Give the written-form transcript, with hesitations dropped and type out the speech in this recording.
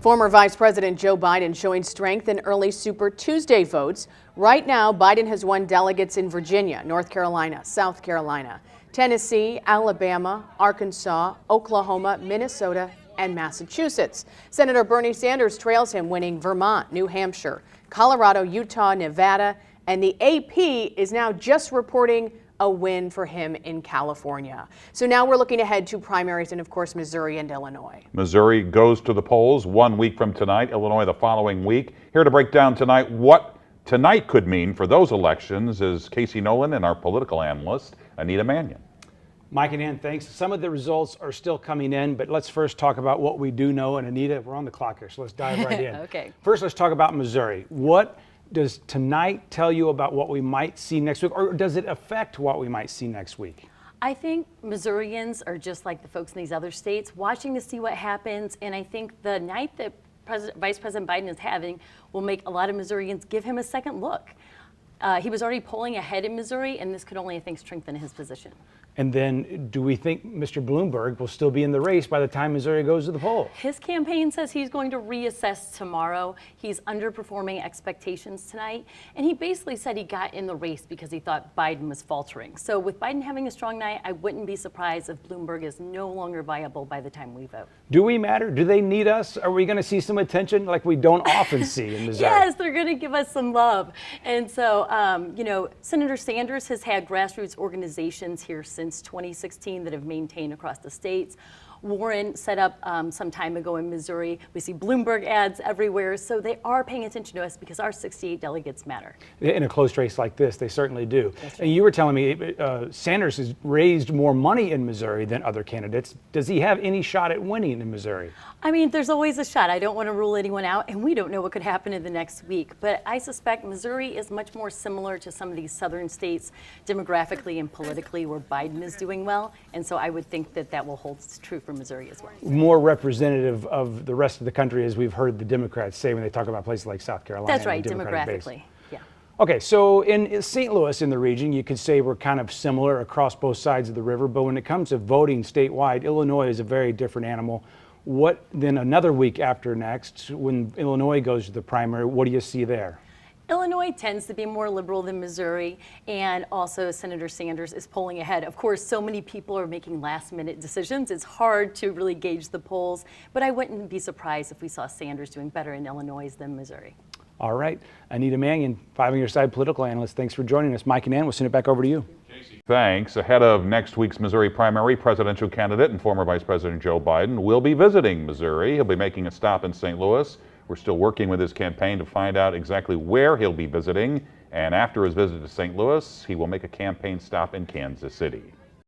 Former Vice President Joe Biden showing strength in early Super Tuesday votes. Right now, Biden has won delegates in Virginia, North Carolina, South Carolina, Tennessee, Alabama, Arkansas, Oklahoma, Minnesota, and Massachusetts. Senator Bernie Sanders trails him, winning Vermont, New Hampshire, Colorado, Utah, Nevada, and the AP is now just reporting a win for him in California. So now we're looking ahead to primaries and, of course, Missouri and Illinois. Missouri goes to the polls 1 week from tonight, Illinois the following week. Here to break down tonight what tonight could mean for those elections is Casey Nolan and our political analyst, Anita Mannion. Mike and Ann, thanks. Some of the results are still coming in, but let's first talk about what we do know. And Anita, we're on the clock here, so let's dive right in. Okay. First, let's talk about Missouri. What does tonight tell you about what we might see next week, or does it affect what we might see next week? I think Missourians are just like the folks in these other states, watching to see what happens. And I think the night that Vice President Biden is having will make a lot of Missourians give him a second look. He was already polling ahead in Missouri, and this could only, I think, strengthen his position. And then do we think Mr. Bloomberg will still be in the race by the time Missouri goes to the poll? His campaign says he's going to reassess tomorrow. He's underperforming expectations tonight. And he basically said he got in the race because he thought Biden was faltering. So with Biden having a strong night, I wouldn't be surprised if Bloomberg is no longer viable by the time we vote. Do we matter? Do they need us? Are we going to see some attention like we don't often see in Missouri? Yes, they're going to give us some love. And so, you know, Senator Sanders has had grassroots organizations here since 2016 that have maintained across the states. Warren set up some time ago in Missouri. We see Bloomberg ads everywhere, so they are paying attention to us because our 68 delegates matter. In a close race like this, they certainly do. That's right. And you were telling me Sanders has raised more money in Missouri than other candidates. Does he have any shot at winning in Missouri? I mean, there's always a shot. I don't want to rule anyone out, and we don't know what could happen in the next week. But I suspect Missouri is much more similar to some of these southern states demographically and politically where Biden is doing well. And so I would think that that will hold true for Missouri as well. More representative of the rest of the country, as we've heard the Democrats say when they talk about places like South Carolina. That's right, demographically. Yeah. Okay, so in St. Louis in the region, you could say we're kind of similar across both sides of the river, but when it comes to voting statewide, Illinois is a very different animal. What then another week after next, when Illinois goes to the primary, what do you see there? Illinois tends to be more liberal than Missouri, and also Senator Sanders is polling ahead. Of course, so many people are making last-minute decisions. It's hard to really gauge the polls, but I wouldn't be surprised if we saw Sanders doing better in Illinois than Missouri. All right. Anita Mannion, 5 on Your Side political analyst. Thanks for joining us. Mike and Ann, we'll send it back over to you. Thanks. Ahead of next week's Missouri primary, presidential candidate and former Vice President Joe Biden will be visiting Missouri. He'll be making a stop in St. Louis. We're still working with his campaign to find out exactly where he'll be visiting. And after his visit to St. Louis, he will make a campaign stop in Kansas City.